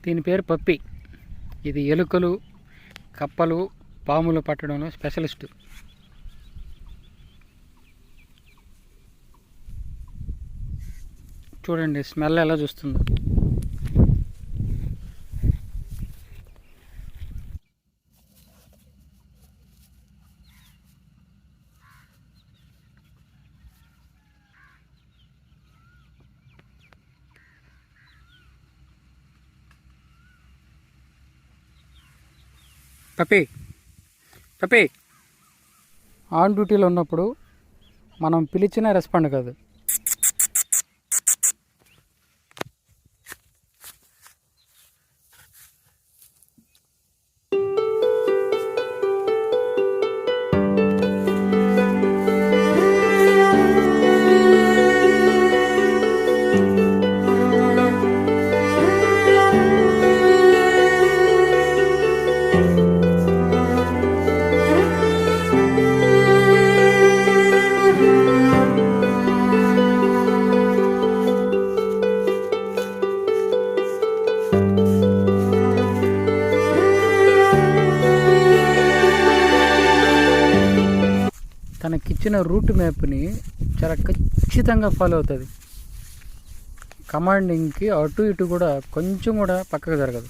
దీని పేరు పప్పి. ఇది ఎలుకలు, కప్పలు, పాములు పట్టడంలో స్పెషలిస్ట్. చూడండి స్మెల్ ఎలా చూస్తుందో. పప్పి పప్పి ఆన్ డ్యూటీలో ఉన్నప్పుడు మనం పిలిచినా రెస్పాండ్ కాదు. తనకిచ్చిన రూట్ మ్యాప్ని చాలా ఖచ్చితంగా ఫాలో అవుతుంది. కమాండింగ్కి అటు ఇటు కూడా కొంచెం కూడా పక్కకు జరగదు.